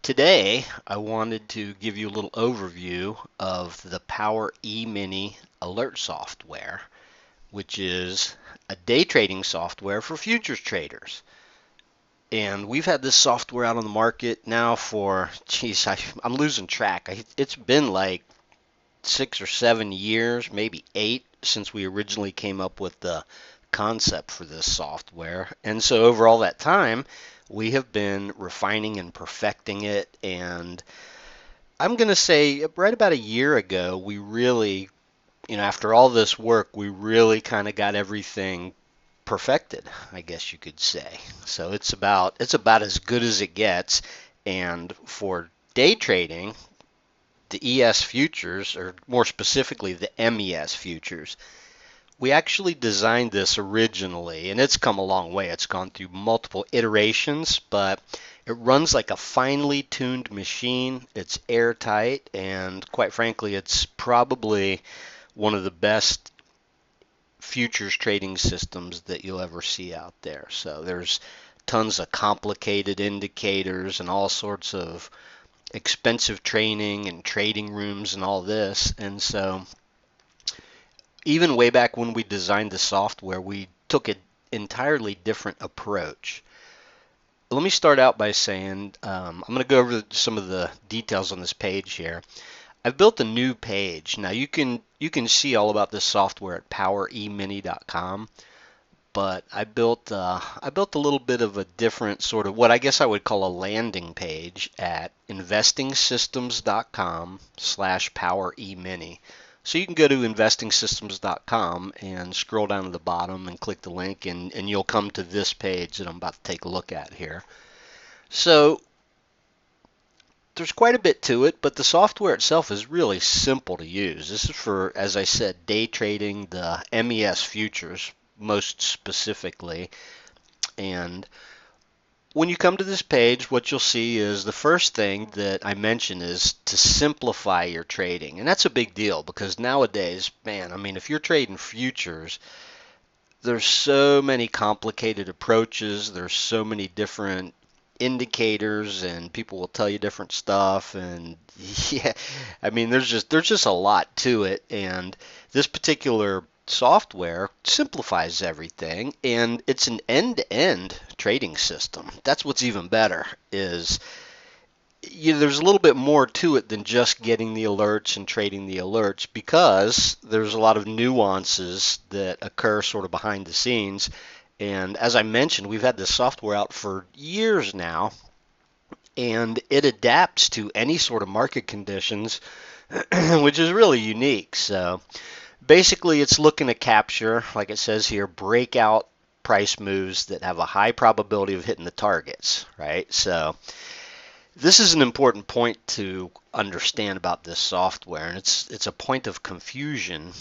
Today, I wanted to give you a little overview of the Power Emini Alert software, which is a day trading software for futures traders. And we've had this software out on the market now for, geez, I'm losing track. It's been like 6 or 7 years, maybe 8, since we originally came up with the concept for this software. And so over all that time, we have been refining and perfecting it. And I'm going to say right about a year ago, we really, after all this work, we really kind of got everything perfected, I guess you could say. So it's about as good as it gets. And for day trading, the ES futures, or more specifically the MES futures, we actually designed this originally, and it's come a long way. It's gone through multiple iterations, but it runs like a finely tuned machine. It's airtight, and quite frankly, it's probably one of the best futures trading systems that you'll ever see out there. So there's tons of complicated indicators and all sorts of expensive training and trading rooms and all this. And so even way back when we designed the software, we took an entirely different approach. Let me start out by saying I'm going to go over some of the details on this page here. I've built a new page. Now you can see all about this software at poweremini.com, but I built a little bit of a different sort of what I guess I would call a landing page at investingsystems.com/poweremini. So you can go to investingsystems.com and scroll down to the bottom and click the link, and you'll come to this page that I'm about to take a look at here. So there's quite a bit to it, but the software itself is really simple to use. This is for, as I said, day trading the MES futures most specifically. And when you come to this page, what you'll see is the first thing that I mention is to simplify your trading. And that's a big deal because nowadays, man, I mean, if you're trading futures, there's so many complicated approaches. There's so many different indicators, and people will tell you different stuff. And yeah, I mean, there's just a lot to it. And this particular software simplifies everything, and it's an end-to-end trading system. That's what's even better is there's a little bit more to it than just getting the alerts and trading the alerts, because there's a lot of nuances that occur sort of behind the scenes. And as I mentioned, we've had this software out for years now, and it adapts to any sort of market conditions, which is really unique. So basically, it's looking to capture, like it says here, breakout price moves that have a high probability of hitting the targets, right? So this is an important point to understand about this software, and it's a point of confusion.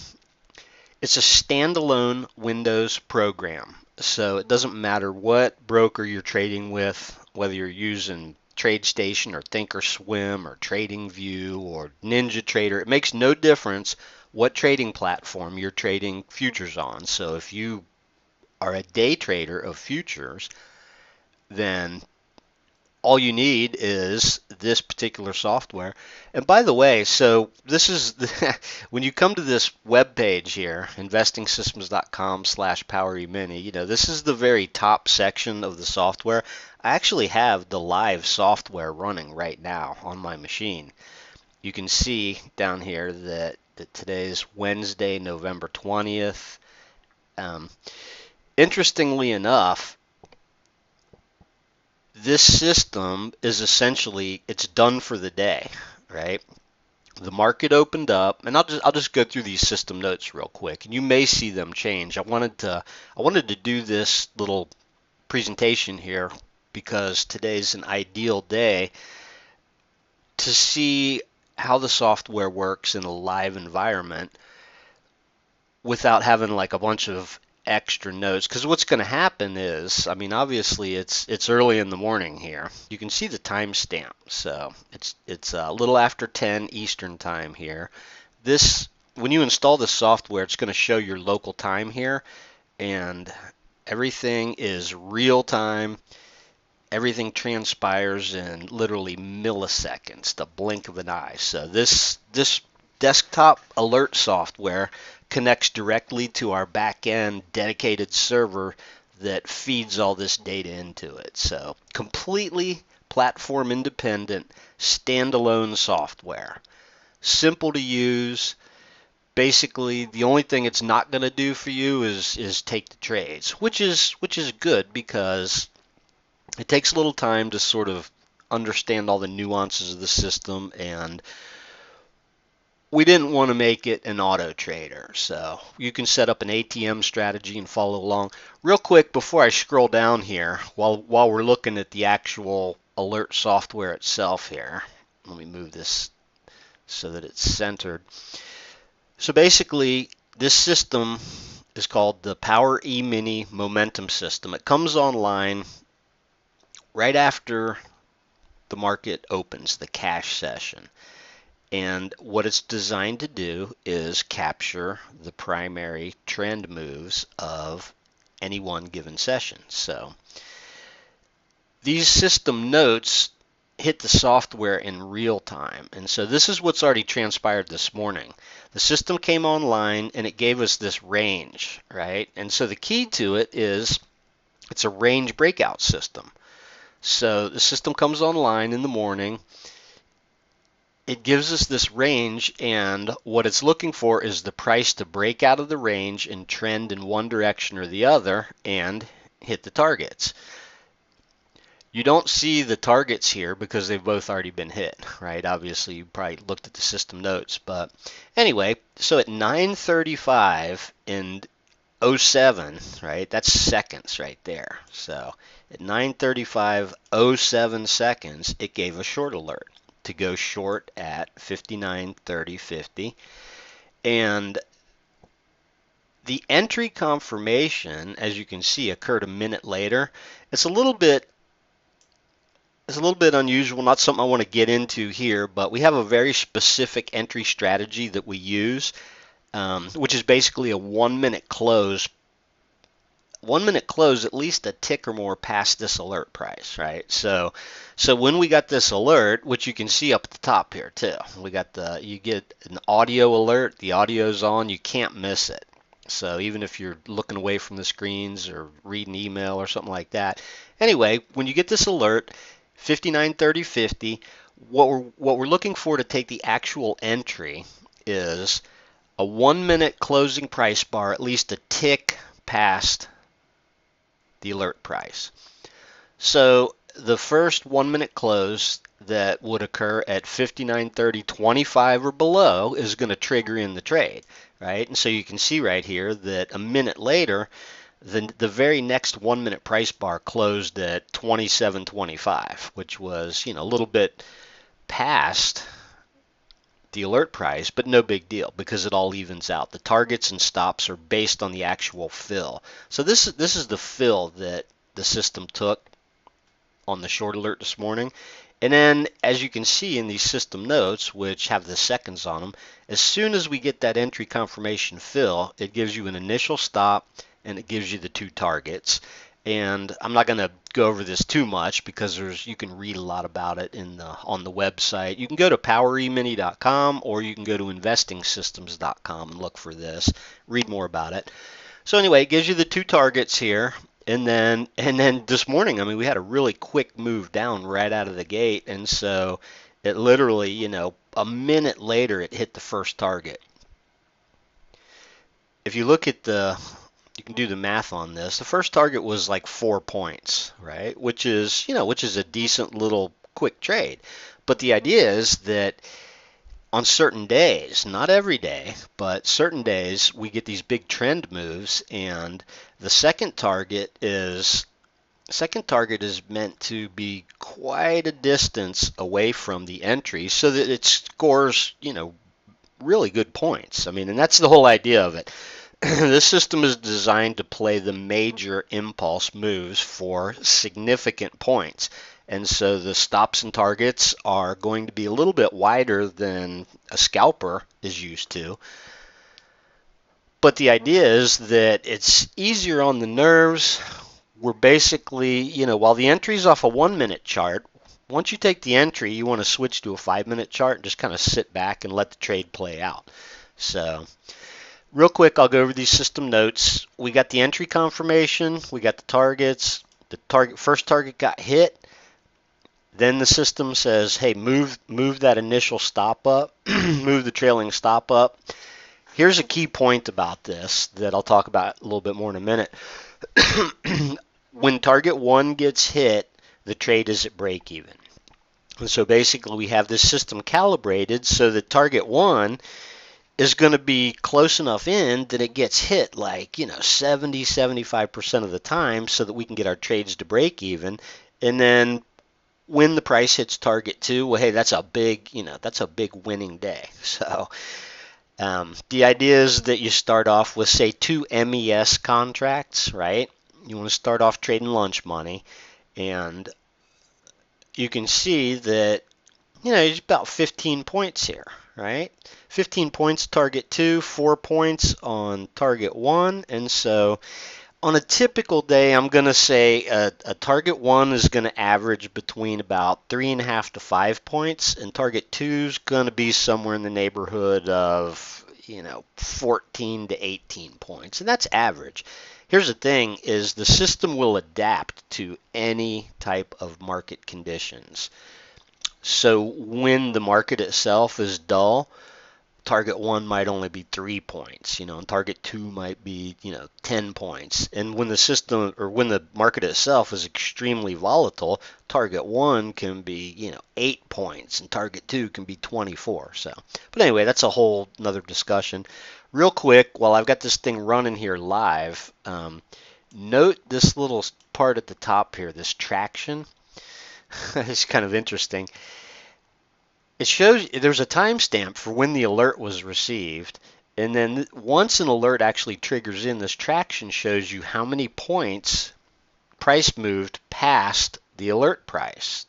It's a standalone Windows program, so it doesn't matter what broker you're trading with, whether you're using TradeStation or Thinkorswim or TradingView or NinjaTrader. It makes no difference what trading platform you're trading futures on. So if you are a day trader of futures, then all you need is this particular software. And by the way, so this is when you come to this web page here, investingsystems.com/poweremini, this is the very top section of the software. I actually have the live software running right now on my machine. You can see down here that today's Wednesday, November 20th. Interestingly enough, this system is essentially, it's done for the day, right? The market opened up, and I'll just go through these system notes real quick, and you may see them change. I wanted to do this little presentation here because today's an ideal day to see how the software works in a live environment without having like a bunch of extra notes. Because what's going to happen is, I mean, obviously it's early in the morning here. You can see the timestamp, so it's a little after 10 Eastern time here. This, when you install the software, it's going to show your local time here, and everything is real time. everything transpires in literally milliseconds, the blink of an eye. So this desktop alert software connects directly to our back-end dedicated server that feeds all this data into it. So completely platform independent, standalone software. Simple to use. Basically, the only thing it's not going to do for you is take the trades, which is good because it takes a little time to sort of understand all the nuances of the system, and we didn't want to make it an auto trader. So you can set up an ATM strategy and follow along. Real quick before I scroll down here, while we're looking at the actual alert software itself here, let me move this so that it's centered. So basically, this system is called the Power Emini Momentum System. It comes online right after the market opens, the cash session. And what it's designed to do is capture the primary trend moves of any one given session. So these system notes hit the software in real time. And so this is what's already transpired this morning. The system came online and it gave us this range, right? And so the key to it is it's a range breakout system. So the system comes online in the morning. It gives us this range, and what it's looking for is the price to break out of the range and trend in one direction or the other and hit the targets. You don't see the targets here because they've both already been hit, right? Obviously, you probably looked at the system notes. But anyway, so at 9:35 and 07, right? That's seconds right there. So at 9:35, 07 seconds, it gave a short alert to go short at 59.30.50. And the entry confirmation, as you can see, occurred a minute later. It's a little bit unusual, not something I want to get into here, but we have a very specific entry strategy that we use, which is basically a 1 minute close. 1 minute close at least a tick or more past this alert price, right? So when we got this alert, which you can see up at the top here too, we got you get an audio alert, the audio's on, you can't miss it. So even if you're looking away from the screens or reading email or something like that. Anyway, when you get this alert, 59.30.50, what we're looking for to take the actual entry is a 1 minute closing price bar, at least a tick past the alert price. So the first 1 minute close that would occur at 59.30.25 or below is going to trigger in the trade, right? And so you can see right here that a minute later, the very next 1 minute price bar closed at 27.25, which was, a little bit past the alert price, but no big deal because it all evens out. The targets and stops are based on the actual fill. So this is the fill that the system took on the short alert this morning. And then, as you can see in these system notes, which have the seconds on them, as soon as we get that entry confirmation fill, it gives you an initial stop and it gives you the two targets. And I'm not going to go over this too much because you can read a lot about it on the website. You can go to poweremini.com or you can go to investingsystems.com and look for this, read more about it. So anyway, it gives you the two targets here. And then this morning, we had a really quick move down right out of the gate. And so it literally, a minute later, it hit the first target. If you look at you can do the math on this. The first target was like 4 points, right? Which is a decent little quick trade. But the idea is that on certain days, not every day, but certain days, we get these big trend moves, and the second target is meant to be quite a distance away from the entry so that it scores, really good points. And that's the whole idea of it. This system is designed to play the major impulse moves for significant points. And so the stops and targets are going to be a little bit wider than a scalper is used to. But the idea is that it's easier on the nerves we're basically, while the entry's off a 1 minute chart, once you take the entry, you want to switch to a 5 minute chart and just kind of sit back and let the trade play out. So real quick, I'll go over these system notes. We got the entry confirmation, we got the targets. The first target got hit. Then the system says, hey, move that initial stop up, move the trailing stop up. Here's a key point about this that I'll talk about a little bit more in a minute. When target 1 gets hit, the trade is at break even. And so basically we have this system calibrated so that target 1 is going to be close enough in that it gets hit like 70-75% of the time so that we can get our trades to break even. And then when the price hits target 2, well, hey, that's a big winning day. So the idea is that you start off with, say, 2 MES contracts, right? You want to start off trading lunch money, and you can see that it's about 15 points here, right? 15 points target 2, 4 points on target 1, and so on a typical day, I'm going to say a target 1 is going to average between about 3.5 to 5 points, and target 2 is going to be somewhere in the neighborhood of 14 to 18 points, and that's average. Here's the thing: is the system will adapt to any type of market conditions. So when the market itself is dull, target 1 might only be 3 points, and target 2 might be, 10 points. And when the system or when the market itself is extremely volatile, target 1 can be, 8 points and target 2 can be 24. So, but anyway, that's a whole another discussion. Real quick, while I've got this thing running here live, note this little part at the top here, this traction. It's kind of interesting. It shows there's a timestamp for when the alert was received, and then once an alert actually triggers in, this traction shows you how many points price moved past the alert price,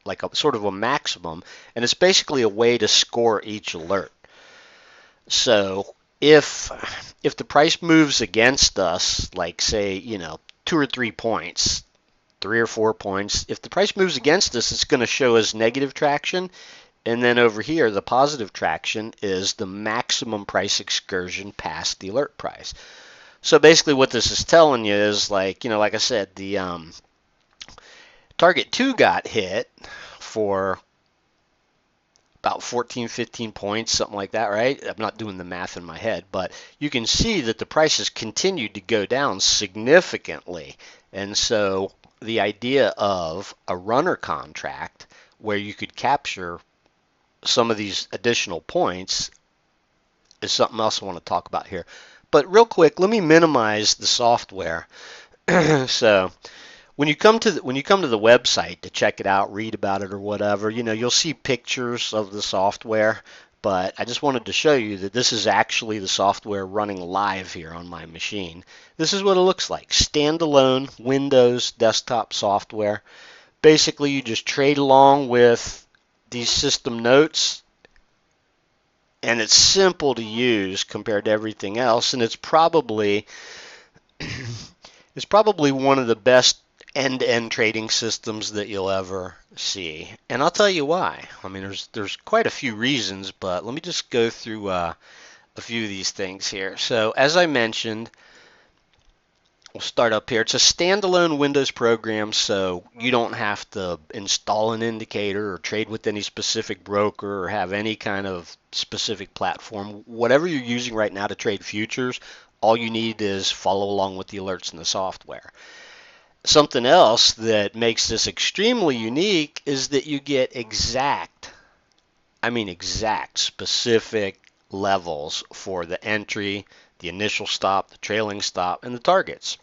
like a sort of a maximum, and it's basically a way to score each alert. So if the price moves against us, like say 2 or 3 points, 3 or 4 points, if the price moves against us, it's going to show as negative traction. And then over here, the positive traction is the maximum price excursion past the alert price. So basically what this is telling you is like I said, the target 2 got hit for about 14, 15 points, something like that, right? I'm not doing the math in my head, but you can see that the prices continued to go down significantly. And so the idea of a runner contract where you could capture some of these additional points is something else I want to talk about here. But real quick, let me minimize the software. So when you come to the website to check it out, read about it or whatever, you'll see pictures of the software, but I just wanted to show you that this is actually the software running live here on my machine. This is what it looks like. Standalone Windows desktop software. Basically, you just trade along with these system notes, and it's simple to use compared to everything else, and it's probably one of the best end-to-end trading systems that you'll ever see. And I'll tell you why. I mean, there's quite a few reasons, but let me just go through a few of these things here. So as I mentioned, we'll start up here. It's a standalone Windows program, so you don't have to install an indicator or trade with any specific broker or have any kind of specific platform. Whatever you're using right now to trade futures, all you need is follow along with the alerts in the software. Something else that makes this extremely unique is that you get exact specific levels for the entry, the initial stop, the trailing stop, and the targets.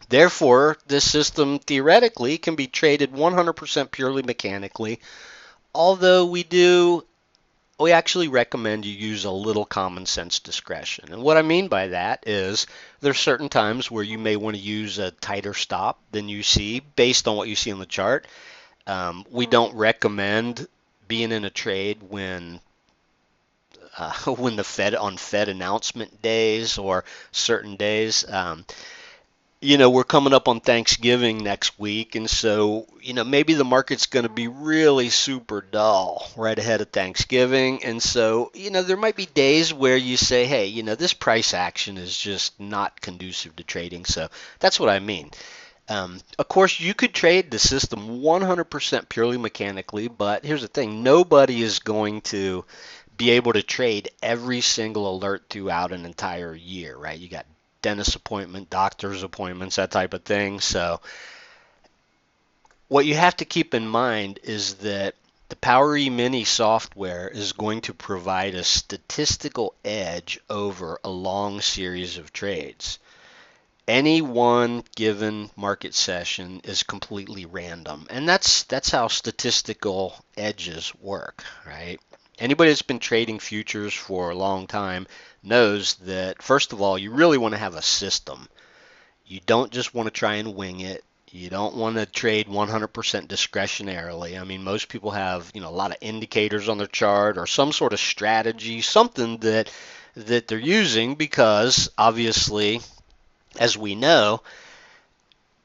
Therefore, this system theoretically can be traded 100% purely mechanically, although we actually recommend you use a little common sense discretion. And what I mean by that is there's certain times where you may want to use a tighter stop than you see based on what you see on the chart. We don't recommend being in a trade when the Fed announcement days or certain days. We're coming up on Thanksgiving next week, and so, maybe the market's going to be really super dull right ahead of Thanksgiving. And so, there might be days where you say, hey, this price action is just not conducive to trading. So that's what I mean. Of course, you could trade the system 100% purely mechanically, but here's the thing, nobody is going to be able to trade every single alert throughout an entire year, right? You got dentist appointment, doctor's appointments, that type of thing. So what you have to keep in mind is that the Power Emini software is going to provide a statistical edge over a long series of trades. Any one given market session is completely random, and that's how statistical edges work, right? Anybody that's been trading futures for a long time knows that, first of all, you really want to have a system. You don't just want to try and wing it. You don't want to trade 100% discretionarily. I mean, most people have, a lot of indicators on their chart or some sort of strategy, something that they're using because obviously, as we know,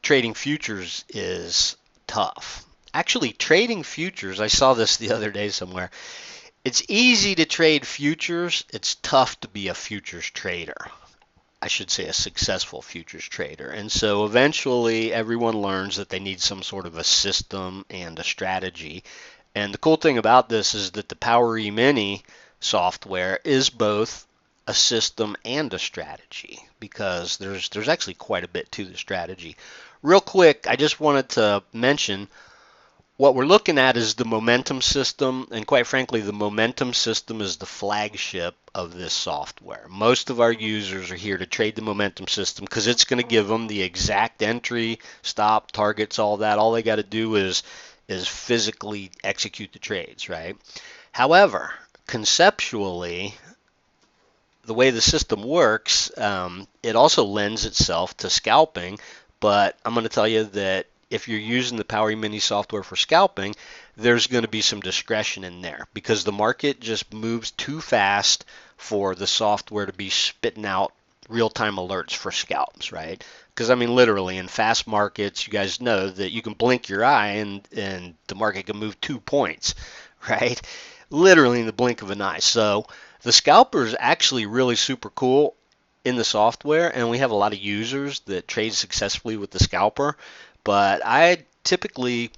trading futures is tough. Actually, trading futures, I saw this the other day somewhere. It's easy to trade futures. It's tough to be a futures trader. I should say a successful futures trader. And so eventually everyone learns that they need some sort of a system and a strategy. And the cool thing about this is that the Power E-mini software is both a system and a strategy because there's actually quite a bit to the strategy. Real quick, I just wanted to mention what we're looking at is the momentum system, and quite frankly, the momentum system is the flagship of this software. Most of our users are here to trade the momentum system because it's going to give them the exact entry, stop, targets, all that. All they got to do is physically execute the trades, right? However, conceptually, the way the system works, it also lends itself to scalping, but I'm going to tell you that if you're using the Power Mini software for scalping, there's going to be some discretion in there because the market just moves too fast for the software to be spitting out real-time alerts for scalps, right? Because I mean, literally in fast markets, you guys know that you can blink your eye and the market can move 2 points, right? Literally in the blink of an eye. So the scalper is actually really super cool in the software, and we have a lot of users that trade successfully with the scalper. But I typically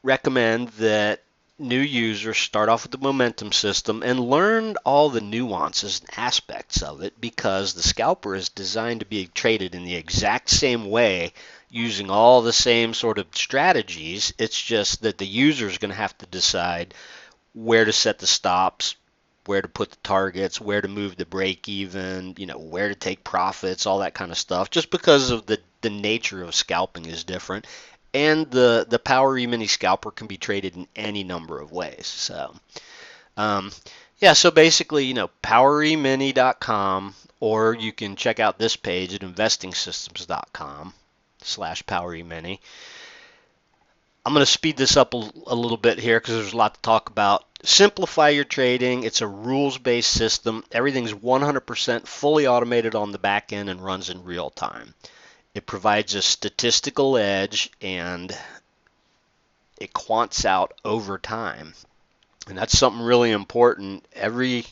recommend that new users start off with the momentum system and learn all the nuances and aspects of it because the scalper is designed to be traded in the exact same way using all the same sort of strategies. It's just that the user is going to have to decide where to set the stops, where to put the targets, where to move the break even, where to take profits, all that kind of stuff, just because of the nature of scalping is different. And the Power E-mini scalper can be traded in any number of ways. So, yeah, so basically, poweremini.com, or you can check out this page at investingsystems.com/poweremini. I'm going to speed this up a little bit here because there's a lot to talk about. Simplify your trading. It's a rules-based system. Everything's 100% fully automated on the back end and runs in real time. It provides a statistical edge and it quants out over time. And that's something really important. Every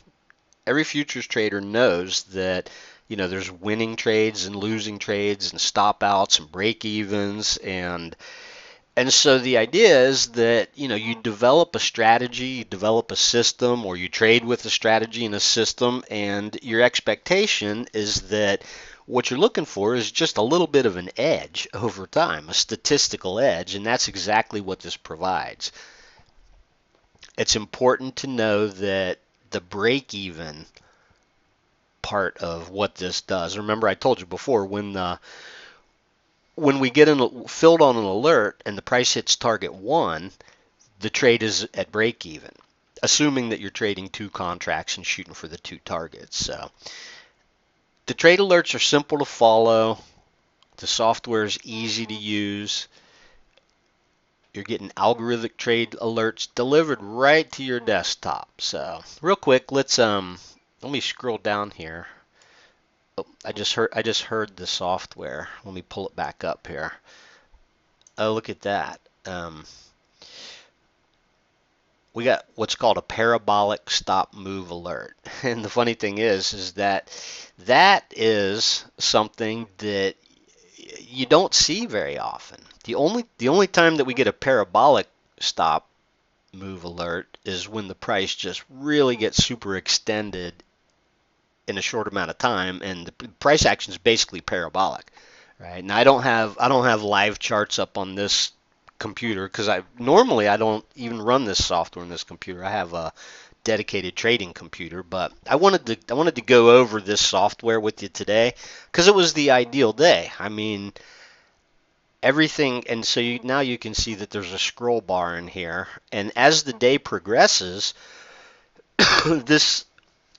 futures trader knows that there's winning trades and losing trades and stop outs and break evens and so the idea is that you develop a strategy, you develop a system, or you trade with a strategy and a system, and your expectation is that what you're looking for is just a little bit of an edge over time, a statistical edge, and that's exactly what this provides. It's important to know that the break-even part of what this does. Remember, I told you before when we get filled on an alert and the price hits target 1, the trade is at break even, assuming that you're trading 2 contracts and shooting for the 2 targets. So the trade alerts are simple to follow. The software is easy to use. You're getting algorithmic trade alerts delivered right to your desktop. So real quick, let me scroll down here. Oh, I just heard the software. Let me pull it back up here. Oh, look at that. We got what's called a parabolic stop move alert. And the funny thing is that that is something that you don't see very often. The only time that we get a parabolic stop move alert is when the price just really gets super extended in a short amount of time, and the price action is basically parabolic, right? Now I don't have live charts up on this computer because I don't even run this software in this computer. I have a dedicated trading computer, but I wanted to go over this software with you today because it was the ideal day. I mean, everything, and so now you can see that there's a scroll bar in here, and as the day progresses, this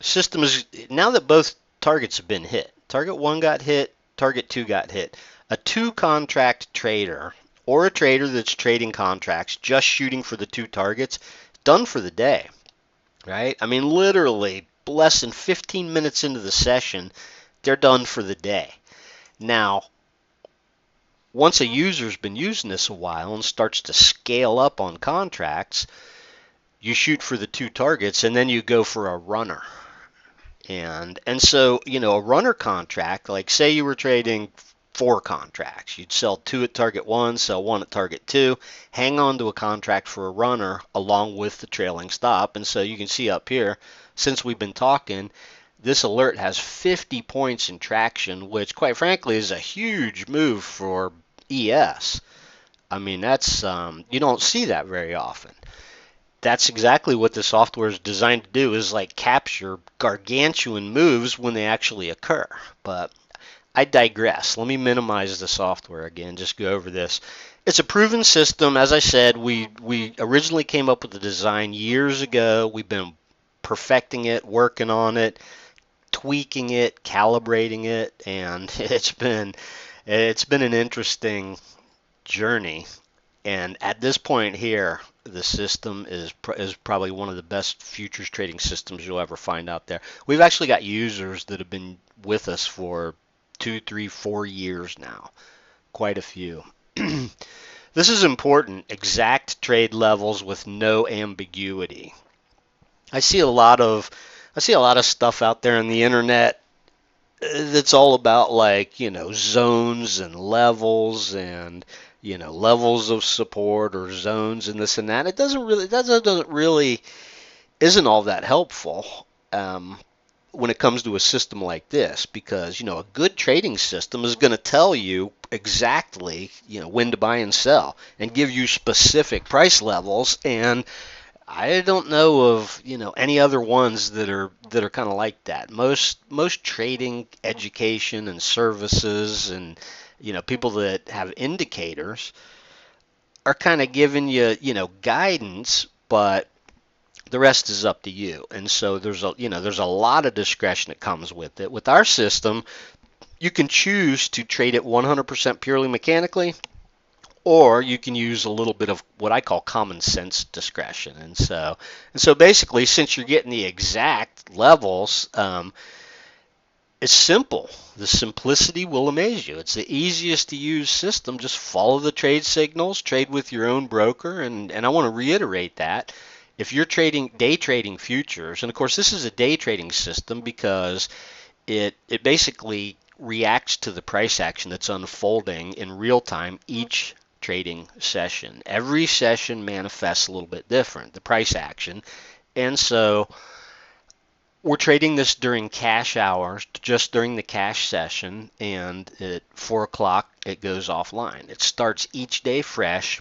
system is, now that both targets have been hit, target 1 got hit, target 2 got hit, a 2 contract trader or a trader that's trading contracts just shooting for the 2 targets, done for the day, right? I mean, literally less than 15 minutes into the session, they're done for the day. Now, once a user's been using this a while and starts to scale up on contracts, you shoot for the 2 targets and then you go for a runner. And so, a runner contract, like say you were trading 4 contracts, you'd sell 2 at target 1, sell 1 at target 2, hang on to a contract for a runner along with the trailing stop. And so you can see up here, since we've been talking, this alert has 50 points in traction, which quite frankly is a huge move for ES. I mean, that's you don't see that very often. That's exactly what the software is designed to do, is like capture gargantuan moves when they actually occur. But I digress. Let me minimize the software again, just go over this. It's a proven system. As I said, we originally came up with the design years ago. We've been perfecting it, working on it, tweaking it, calibrating it, and it's been an interesting journey. And at this point here, the system is probably one of the best futures trading systems you'll ever find out there. We've actually got users that have been with us for 2, 3, 4 years now, quite a few. This is important, exact trade levels with no ambiguity. I see a lot of stuff out there on the internet that's all about, like, zones and levels, and levels of support or zones and this and that. It doesn't really isn't all that helpful when it comes to a system like this, because a good trading system is going to tell you exactly when to buy and sell and give you specific price levels. And I don't know of any other ones that are kind of like that. Most trading education and services and people that have indicators are kind of giving you guidance, but the rest is up to you. And so there's a lot of discretion that comes with it. With our system, you can choose to trade it 100% purely mechanically, or you can use a little bit of what I call common sense discretion. And so basically, since you're getting the exact levels, it's simple. The simplicity will amaze you. It's the easiest to use system. Just follow the trade signals, trade with your own broker, and I want to reiterate that. If you're day trading futures, and of course this is a day trading system because it basically reacts to the price action that's unfolding in real time each trading session. Every session manifests a little bit different, the price action. And so we're trading this during cash hours, just during the cash session, and at 4 o'clock it goes offline. It starts each day fresh.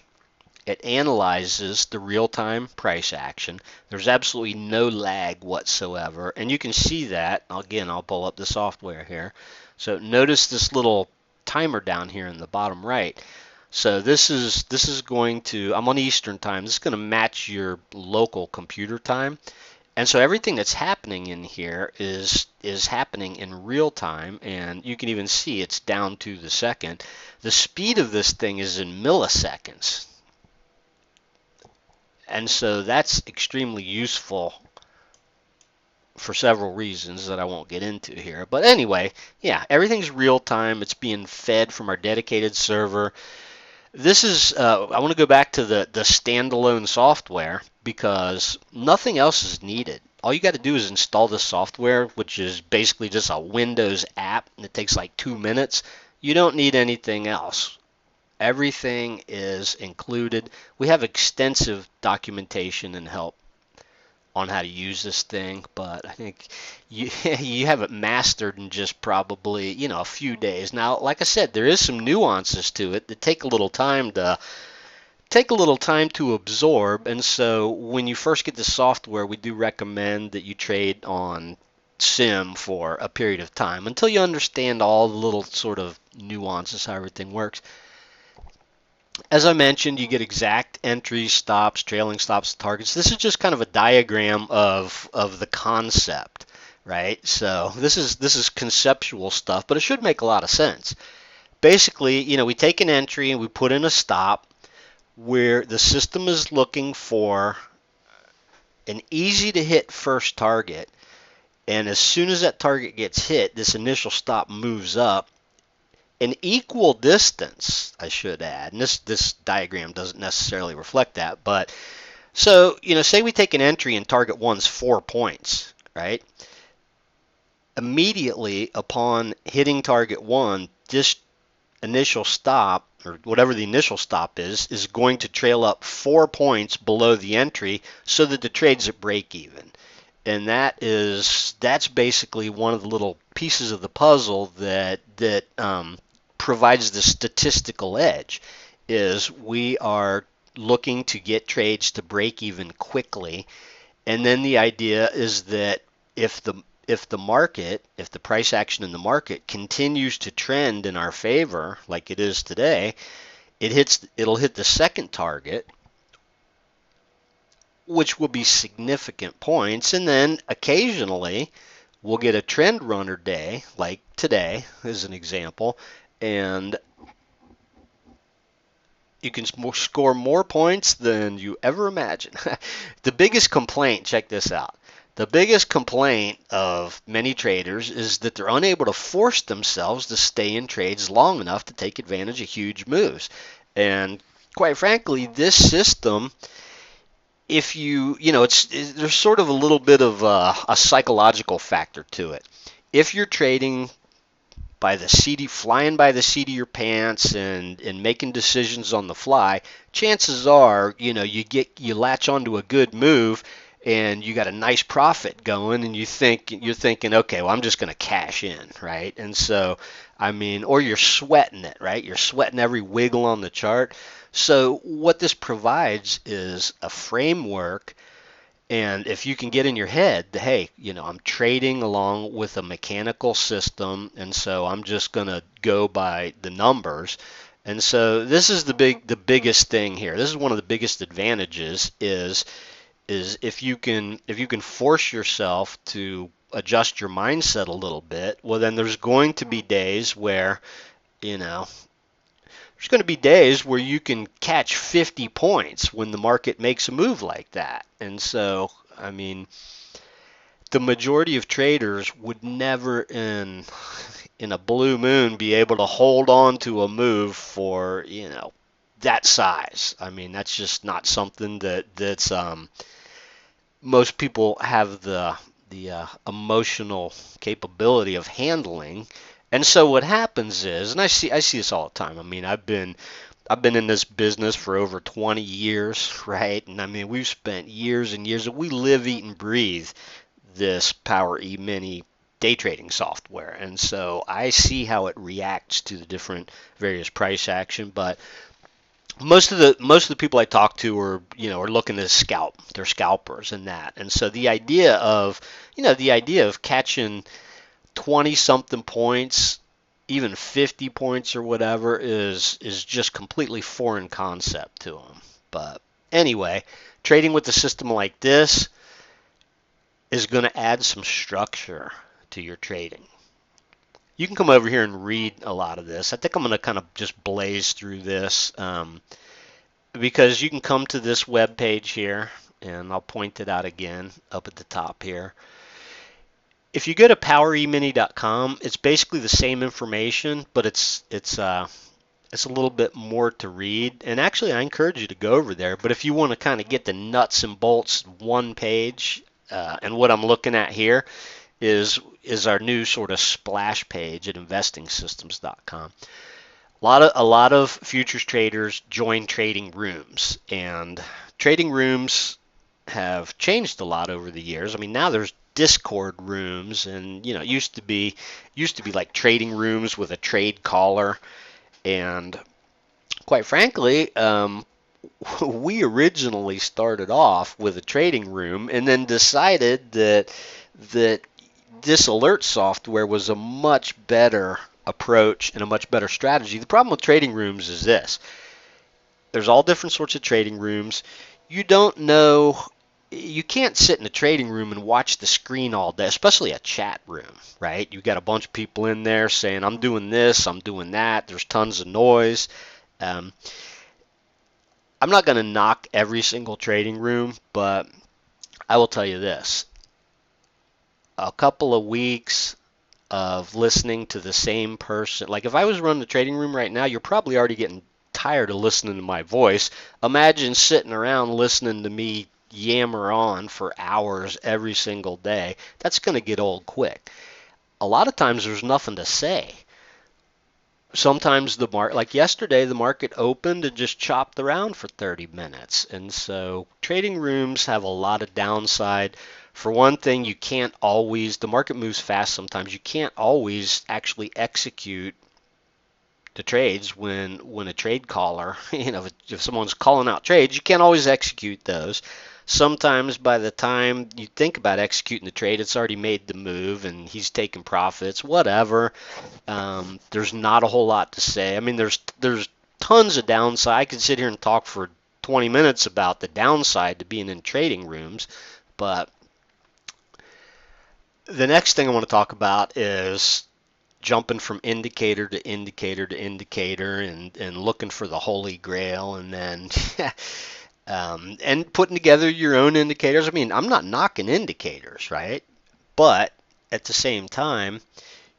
It analyzes the real-time price action. There's absolutely no lag whatsoever, and you can see that. Again, I'll pull up the software here. So notice this little timer down here in the bottom right. So this is going to, I'm on Eastern time. This is going to match your local computer time. And so everything that's happening in here is happening in real time, and you can even see it's down to the second. The speed of this thing is in milliseconds. And so that's extremely useful for several reasons that I won't get into here. But anyway, yeah, everything's real time. It's being fed from our dedicated server. This is, I want to go back to the standalone software because nothing else is needed. All you got to do is install the software, which is basically just a Windows app, and it takes like 2 minutes. You don't need anything else. Everything is included. We have extensive documentation and help on how to use this thing, but I think you you have it mastered in just probably, a few days. Now, like I said, there is some nuances to it that take a little time to absorb, and so when you first get the software, we do recommend that you trade on sim for a period of time until you understand all the little sort of nuances, how everything works. As I mentioned, you get exact entries, stops, trailing stops, targets. This is just kind of a diagram of the concept, right? So this is conceptual stuff, but it should make a lot of sense. Basically, we take an entry and we put in a stop where the system is looking for an easy to hit first target, and as soon as that target gets hit, this initial stop moves up an equal distance, I should add, and this diagram doesn't necessarily reflect that, but so, say we take an entry and target one's 4 points, right? Immediately upon hitting target one, this initial stop, or whatever the initial stop is going to trail up 4 points below the entry so that the trade's at break even. And that's basically one of the little pieces of the puzzle that provides the statistical edge. Is we are looking to get trades to break even quickly, and then the idea is that if the price action in the market continues to trend in our favor like it is today, it'll hit the second target, which will be significant points, and then occasionally we'll get a trend runner day like today as an example, and you can score more points than you ever imagined. The biggest complaint, check this out. The biggest complaint of many traders is that they're unable to force themselves to stay in trades long enough to take advantage of huge moves. And quite frankly, this system, if there's sort of a little bit of a psychological factor to it. If you're trading flying by the seat of your pants and making decisions on the fly, chances are, you latch onto a good move and you got a nice profit going, and you're thinking, okay, well, I'm just going to cash in, right? And so, or you're sweating it, right? You're sweating every wiggle on the chart. So what this provides is a framework. And if you can get in your head, hey, I'm trading along with a mechanical system, and so I'm just going to go by the numbers. And so this is the biggest thing here. This is one of the biggest advantages is if you can force yourself to adjust your mindset a little bit, well, then there's going to be days where, there's going to be days where you can catch 50 points when the market makes a move like that. And so, the majority of traders would never in a blue moon be able to hold on to a move for, that size. That's just not something that's most people have the emotional capability of handling. And so what happens is, and I see this all the time. I've been in this business for over 20 years, right? And we've spent years and years. We live, eat, and breathe this Power Emini day trading software, and so I see how it reacts to the different various price action. But most of the people I talk to are looking to scalp. They're scalpers in that, and so the idea of catching 20 something points, even 50 points or whatever is just completely foreign concept to them. But anyway, trading with a system like this is going to add some structure to your trading. You can come over here and read a lot of this. I think I'm going to kind of just blaze through this because you can come to this web page here, and I'll point it out again up at the top here. if you go to poweremini.com, it's basically the same information, but it's a little bit more to read. And actually, I encourage you to go over there. But if you want to kind of get the nuts and bolts, one page, and what I'm looking at here is our new sort of splash page at investingsystems.com. A lot of futures traders join trading rooms, and trading rooms have changed a lot over the years. I mean, now there's Discord rooms, and it used to be like trading rooms with a trade caller. And quite frankly, we originally started off with a trading room, and then decided that this alert software was a much better approach and a much better strategy. The problem with trading rooms is this: there's all different sorts of trading rooms. You don't know, you can't sit in a trading room and watch the screen all day, especially a chat room, right? You've got a bunch of people in there saying, I'm doing this, I'm doing that. There's tons of noise. Um, I'm not going to knock every single trading room, but I will tell you this: a couple of weeks of listening to the same person. Like if I was running the trading room right now, you're probably already getting tired of listening to my voice. Imagine sitting around listening to me yammer on for hours every single day. That's going to get old quick. A lot of times there's nothing to say. Sometimes the market, like yesterday, the market opened and just chopped around for 30 minutes. And so trading rooms have a lot of downside. For one thing, you can't always, the market moves fast sometimes. You can't always actually execute the trades when a trade caller, if someone's calling out trades, you can't always execute those. Sometimes by the time you think about executing the trade, it's already made the move and he's taking profits, whatever. There's not a whole lot to say. I mean, there's tons of downside. I could sit here and talk for 20 minutes about the downside to being in trading rooms, but the next thing I want to talk about is jumping from indicator to indicator to indicator and looking for the holy grail, and then and putting together your own indicators. I mean, I'm not knocking indicators, right? But at the same time,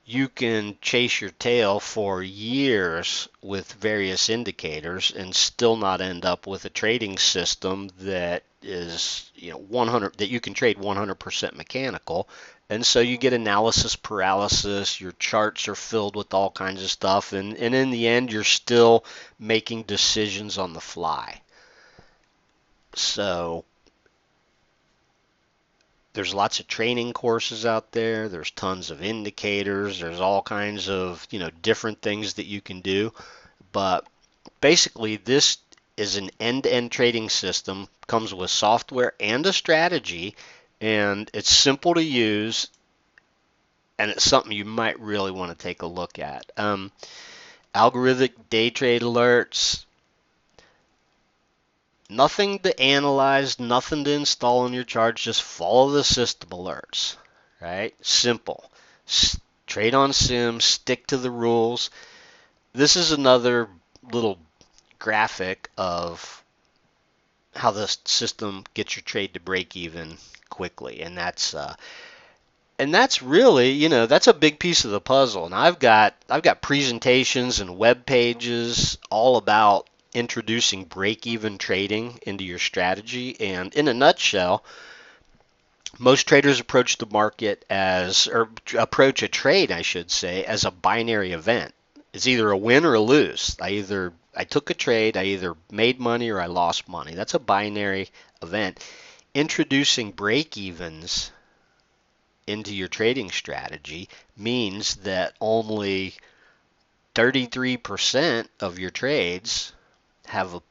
you can chase your tail for years with various indicators and still not end up with a trading system that is 100, that you can trade 100% mechanical. And so you get analysis paralysis, your charts are filled with all kinds of stuff, and in the end you're still making decisions on the fly. So there's lots of training courses out there. There's tons of indicators. There's all kinds of, different things that you can do. But basically, this is an end-to-end trading system. Comes with software and a strategy, and it's simple to use, and it's something you might really want to take a look at. Algorithmic day trade alerts. Nothing to analyze, nothing to install on your charts, just follow the system alerts, right? Simple. Trade on sim, stick to the rules. This is another little graphic of how the system gets your trade to break even quickly, and that's really, that's a big piece of the puzzle. And I've got presentations and web pages all about introducing break-even trading into your strategy. And in a nutshell, most traders approach the market or approach a trade, I should say, as a binary event. It's either a win or a lose. I took a trade, I either made money or I lost money. That's a binary event. Introducing break-evens into your trading strategy means that only 33% of your trades have a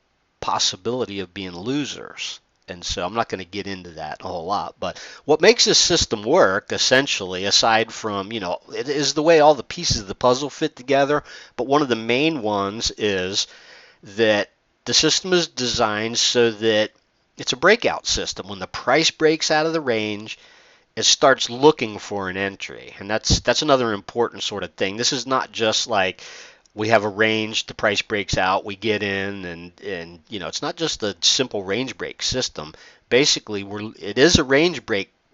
possibility of being losers. And so I'm not going to get into that a whole lot. But what makes this system work, essentially, aside from, it is the way all the pieces of the puzzle fit together. But one of the main ones is that the system is designed so that it's a breakout system. When the price breaks out of the range, it starts looking for an entry. And that's another important sort of thing. This is not just like we have a range, the price breaks out, we get in, and it's not just a simple range break system. Basically, it is a range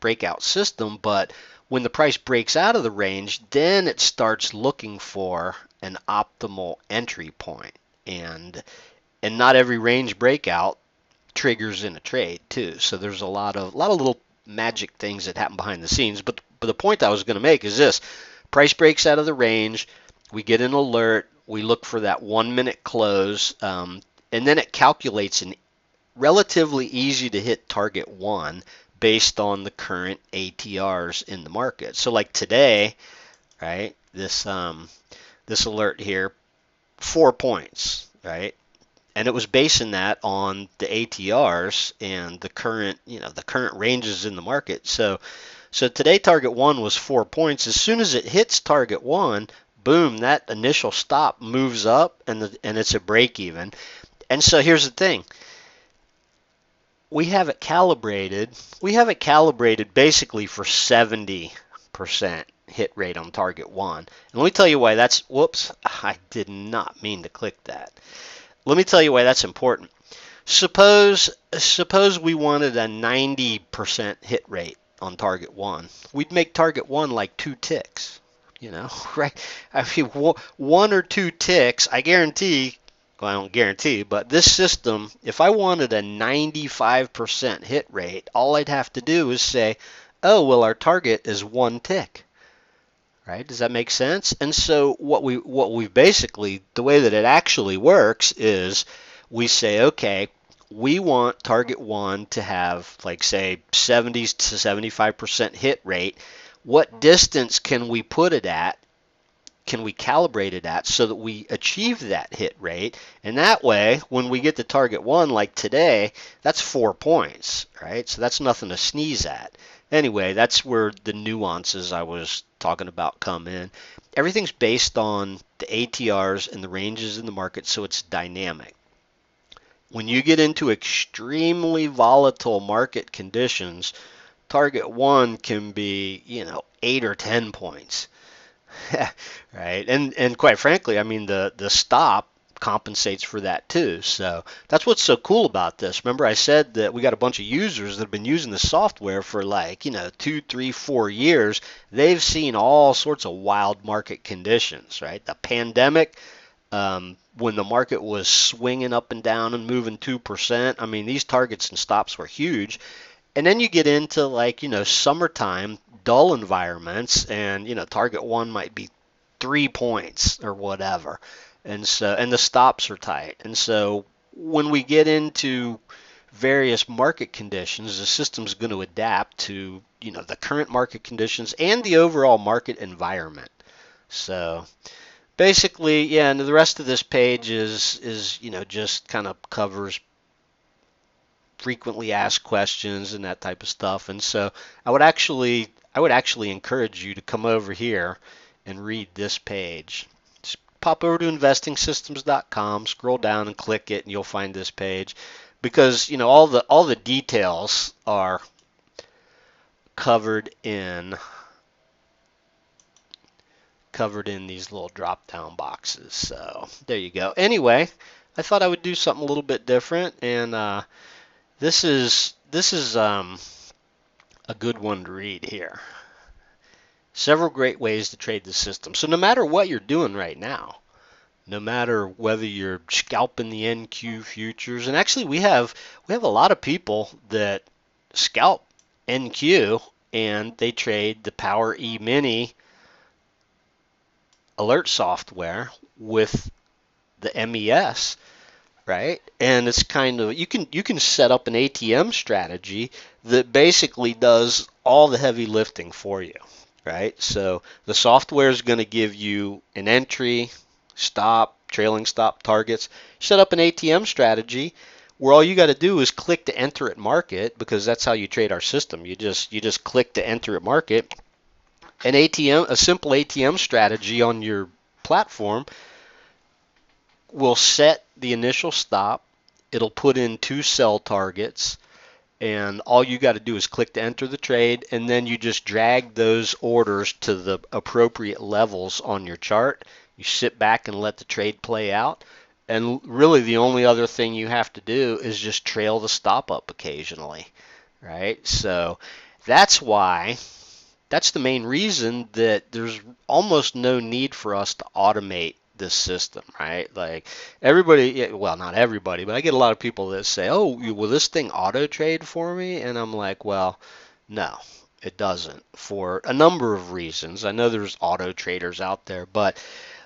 breakout system, but When the price breaks out of the range, then it starts looking for an optimal entry point. And not every range breakout triggers in a trade too. So there's a lot of little magic things that happen behind the scenes. But the point I was going to make is this: price breaks out of the range, we get an alert, we look for that 1 minute close, and then it calculates an relatively easy to hit target one based on the current ATRs in the market. So like today, right? This alert here, 4 points, right? And it was basing that on the ATRs and the current ranges in the market. So today target one was 4 points. As soon as it hits target one, boom, that initial stop moves up and it's a break even. And so here's the thing. We have it calibrated basically for 70% hit rate on target one. And let me tell you why that's, whoops, I did not mean to click that. Let me tell you why that's important. Suppose we wanted a 90% hit rate on target one. We'd make target one like 2 ticks, right? I mean, 1 or 2 ticks, I guarantee, well, I don't guarantee, but this system, if I wanted a 95% hit rate, all I'd have to do is say, oh, well, our target is 1 tick. Right? Does that make sense? And so what we basically, the way that it actually works is we say, okay, we want target one to have, like, say 70 to 75% hit rate. What distance can we put it at? Can we calibrate it at so that we achieve that hit rate? And that way, when we get to target one, like today, that's 4 points, right? So that's nothing to sneeze at. Anyway, that's where the nuances I was talking about come in. Everything's based on the ATRs and the ranges in the market, so it's dynamic. When you get into extremely volatile market conditions, target one can be, 8 or 10 points. Right? And quite frankly, I mean, the stop compensates for that too. So that's what's so cool about this. Remember I said that we got a bunch of users that have been using the software for 2, 3, 4 years. They've seen all sorts of wild market conditions, right? The pandemic, when the market was swinging up and down and moving 2%, I mean, these targets and stops were huge. And then you get into summertime, dull environments, and target one might be 3 points or whatever. And the stops are tight. And so when we get into various market conditions, the system's going to adapt to, the current market conditions and the overall market environment. So basically, yeah, and the rest of this page is just kind of covers frequently asked questions and that type of stuff. And so I would actually encourage you to come over here and read this page. Just pop over to investingsystems.com, scroll down and click it, and you'll find this page, because all the details are covered in these little drop down boxes. So there you go. Anyway, I thought I would do something a little bit different, and this is a good one to read here. Several great ways to trade the system. So no matter what you're doing right now, no matter whether you're scalping the NQ futures, and actually we have a lot of people that scalp NQ and they trade the Power Emini Alert software with the MES. Right? And it's kind of, you can set up an ATM strategy that basically does all the heavy lifting for you, right? So the software is going to give you an entry, stop, trailing stop targets. Set up an ATM strategy where all you got to do is click to enter at market, because that's how you trade our system. You just click to enter at market. A simple ATM strategy on your platform will set the initial stop. It'll put in 2 sell targets, and all you got to do is click to enter the trade, and then you just drag those orders to the appropriate levels on your chart. You sit back and let the trade play out, and really the only other thing you have to do is just trail the stop up occasionally, right? So that's why that's the main reason that there's almost no need for us to automate this system, right? Like everybody, well, not everybody, but I get a lot of people that say, "Oh, will this thing auto trade for me?" And I'm like, "Well, no, it doesn't for a number of reasons. I know there's auto traders out there, but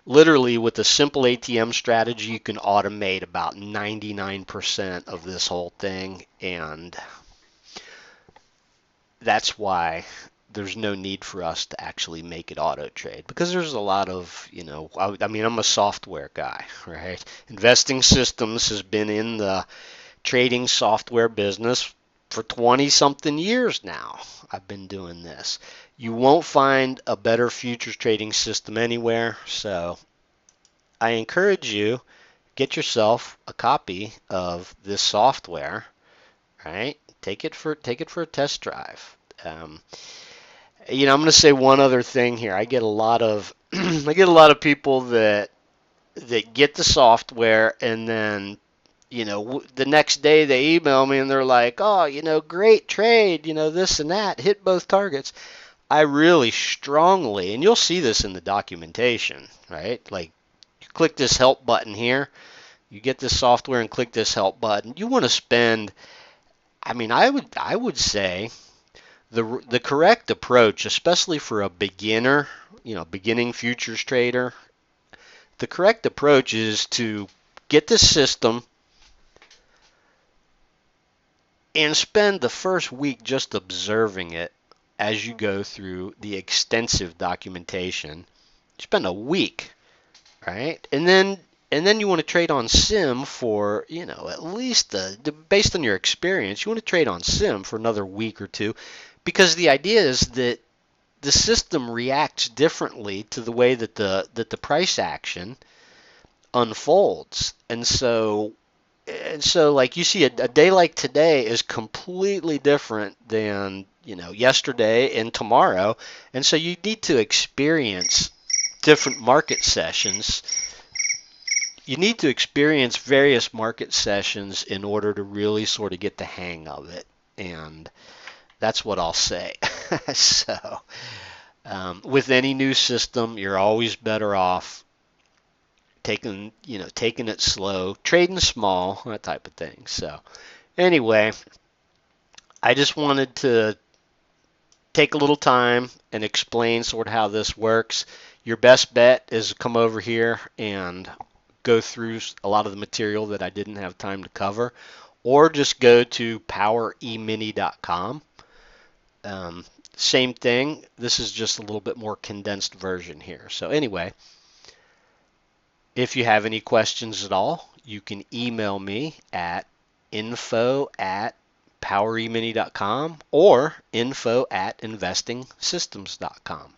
literally with a simple ATM strategy, you can automate about 99% of this whole thing, and that's why there's no need for us to actually make it auto trade, because there's a lot of, I mean, I'm a software guy, right? Investing Systems has been in the trading software business for 20 something years now. I've been doing this. You won't find a better futures trading system anywhere, so I encourage you, get yourself a copy of this software, right? Take it for a test drive. I'm going to say one other thing here. I get a lot of people that get the software, and then the next day they email me and they're like, "Oh, great trade, this and that, hit both targets." I really strongly, and you'll see this in the documentation, right? Like, you click this help button here, you get this software and click this help button. You want to spend, I mean, I would say the correct approach, especially for a beginner, beginning futures trader, the correct approach is to get the system and spend the first week just observing it as you go through the extensive documentation. Spend a week, right? And then you want to trade on sim for, at least based on your experience, you want to trade on sim for another week or two, because the idea is that the system reacts differently to the way that the price action unfolds. And so like you see, a day like today is completely different than, yesterday and tomorrow. And so you need to experience different market sessions. You need to experience various market sessions in order to really sort of get the hang of it. And that's what I'll say. So, with any new system, you're always better off taking it slow, trading small, that type of thing. So, anyway, I just wanted to take a little time and explain sort of how this works. Your best bet is to come over here and go through a lot of the material that I didn't have time to cover, or just go to poweremini.com. Same thing. This is just a little bit more condensed version here. So anyway, if you have any questions at all, you can email me at info@poweremini.com or info@investingsystems.com.